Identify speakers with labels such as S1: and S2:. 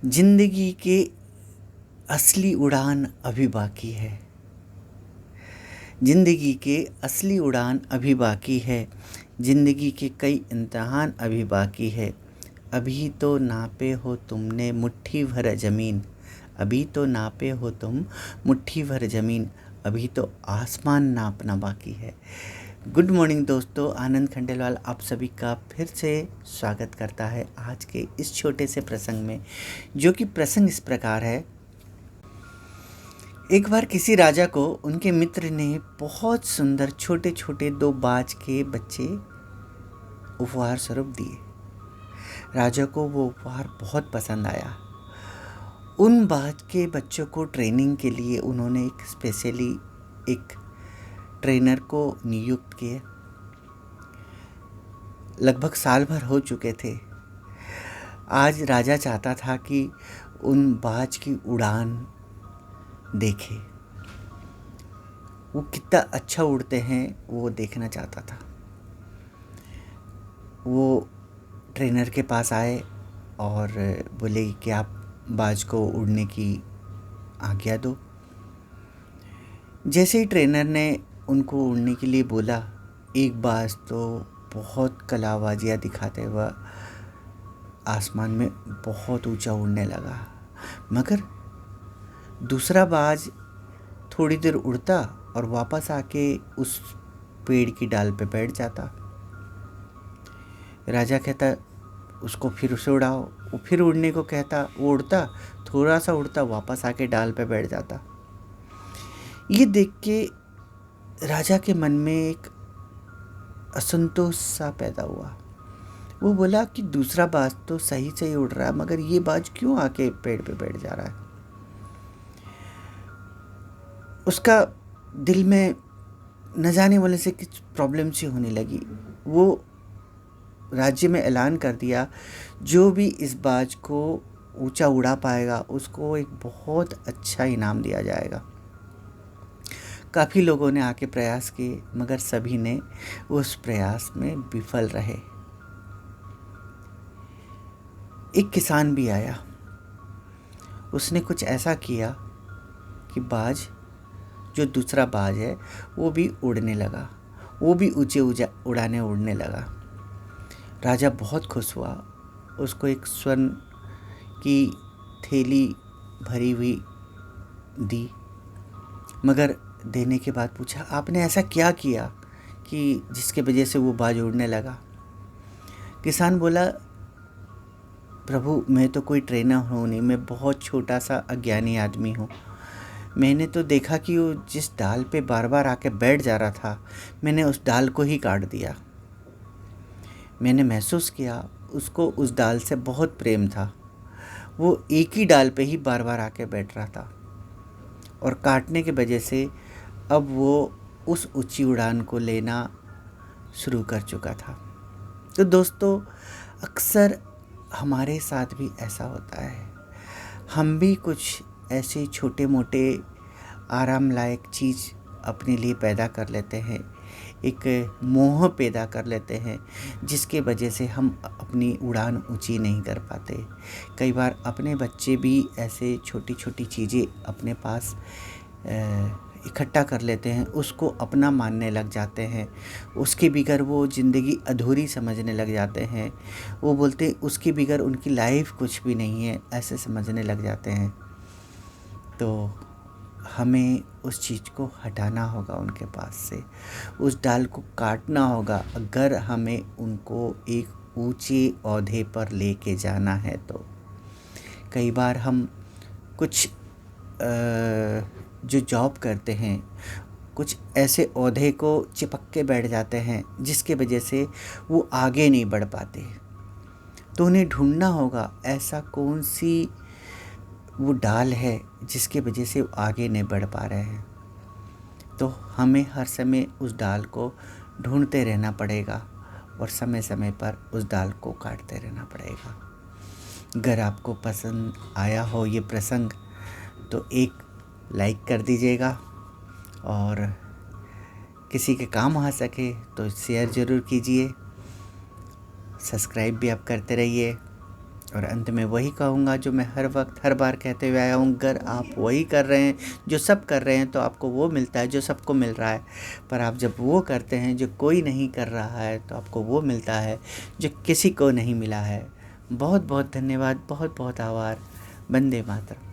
S1: जिंदगी के असली उड़ान अभी बाकी है। जिंदगी के असली उड़ान अभी बाकी है। जिंदगी के कई इम्तिहान अभी बाकी है। अभी तो नापे हो तुमने मुट्ठी भर ज़मीन। अभी तो नापे हो तुम मुट्ठी भर ज़मीन। अभी तो आसमान नापना बाकी है। गुड मॉर्निंग दोस्तों, आनंद खंडेलवाल आप सभी का फिर से स्वागत करता है आज के इस छोटे से प्रसंग में, जो कि प्रसंग इस प्रकार है। एक बार किसी राजा को उनके मित्र ने बहुत सुंदर छोटे छोटे 2 बाज के बच्चे उपहार स्वरूप दिए। राजा को वो उपहार बहुत पसंद आया। उन बाज के बच्चों को ट्रेनिंग के लिए उन्होंने एक ट्रेनर को नियुक्त किए। लगभग साल भर हो चुके थे। आज राजा चाहता था कि उन बाज की उड़ान देखे, वो कितना अच्छा उड़ते हैं वो देखना चाहता था। वो ट्रेनर के पास आए और बोले कि आप बाज को उड़ने की आज्ञा दो। जैसे ही ट्रेनर ने उनको उड़ने के लिए बोला, एक बाज तो बहुत कलाबाजियाँ दिखाते हुए आसमान में बहुत ऊंचा उड़ने लगा, मगर दूसरा बाज थोड़ी देर उड़ता और वापस आके उस पेड़ की डाल पे बैठ जाता। राजा कहता उसको फिर से उड़ाओ, वो फिर उड़ने को कहता, वो उड़ता, थोड़ा सा उड़ता, वापस आके डाल पे बैठ जाता। ये देख के राजा के मन में एक असंतोष सा पैदा हुआ। वो बोला कि दूसरा बाज तो सही सही उड़ रहा है, मगर ये बाज क्यों आके पेड़ पे बैठ जा रहा है। उसका दिल में न जाने वाले से कुछ प्रॉब्लम सी होने लगी। वो राज्य में ऐलान कर दिया, जो भी इस बाज को ऊंचा उड़ा पाएगा उसको एक बहुत अच्छा इनाम दिया जाएगा। काफ़ी लोगों ने आके प्रयास किए, मगर सभी ने उस प्रयास में विफल रहे। एक किसान भी आया। उसने कुछ ऐसा किया कि बाज, जो दूसरा बाज है, वो भी उड़ने लगा, वो भी ऊंचे उड़ने लगा। राजा बहुत खुश हुआ। उसको एक स्वर्ण की थैली भरी हुई दी, मगर देने के बाद पूछा, आपने ऐसा क्या किया कि जिसके वजह से वो बाज उड़ने लगा। किसान बोला, प्रभु मैं तो कोई ट्रेनर हूँ नहीं, मैं बहुत छोटा सा अज्ञानी आदमी हूँ। मैंने तो देखा कि वो जिस डाल पे बार बार आके बैठ जा रहा था, मैंने उस डाल को ही काट दिया। मैंने महसूस किया उसको उस डाल से बहुत प्रेम था। वो एक ही डाल पे ही बार बार आके बैठ रहा था, और काटने की वजह से अब वो उस ऊंची उड़ान को लेना शुरू कर चुका था। तो दोस्तों, अक्सर हमारे साथ भी ऐसा होता है। हम भी कुछ ऐसे छोटे मोटे आराम लायक चीज़ अपने लिए पैदा कर लेते हैं, एक मोह पैदा कर लेते हैं, जिसके वजह से हम अपनी उड़ान ऊंची नहीं कर पाते। कई बार अपने बच्चे भी ऐसे छोटी छोटी चीज़ें अपने पास इकट्ठा कर लेते हैं, उसको अपना मानने लग जाते हैं। उसके बगैर वो ज़िंदगी अधूरी समझने लग जाते हैं। वो बोलते उसके बगैर उनकी लाइफ कुछ भी नहीं है, ऐसे समझने लग जाते हैं। तो हमें उस चीज़ को हटाना होगा उनके पास से, उस डाल को काटना होगा, अगर हमें उनको एक ऊंचे ओहदे पर लेके जाना है। तो कई बार हम कुछ जो जॉब करते हैं, कुछ ऐसे ओहदे को चिपक के बैठ जाते हैं जिसके वजह से वो आगे नहीं बढ़ पाते। तो उन्हें ढूंढना होगा ऐसा कौन सी वो डाल है जिसके वजह से वो आगे नहीं बढ़ पा रहे हैं। तो हमें हर समय उस डाल को ढूंढते रहना पड़ेगा और समय समय पर उस डाल को काटते रहना पड़ेगा। अगर आपको पसंद आया हो ये प्रसंग तो एक लाइक कर दीजिएगा, और किसी के काम आ सके तो शेयर ज़रूर कीजिए। सब्सक्राइब भी आप करते रहिए। और अंत में वही कहूँगा जो मैं हर वक्त हर बार कहते हुए आया हूँ, अगर आप वही कर रहे हैं जो सब कर रहे हैं तो आपको वो मिलता है जो सबको मिल रहा है। पर आप जब वो करते हैं जो कोई नहीं कर रहा है तो आपको वो मिलता है जो किसी को नहीं मिला है। बहुत बहुत धन्यवाद, बहुत बहुत आभार। वंदे मातरम।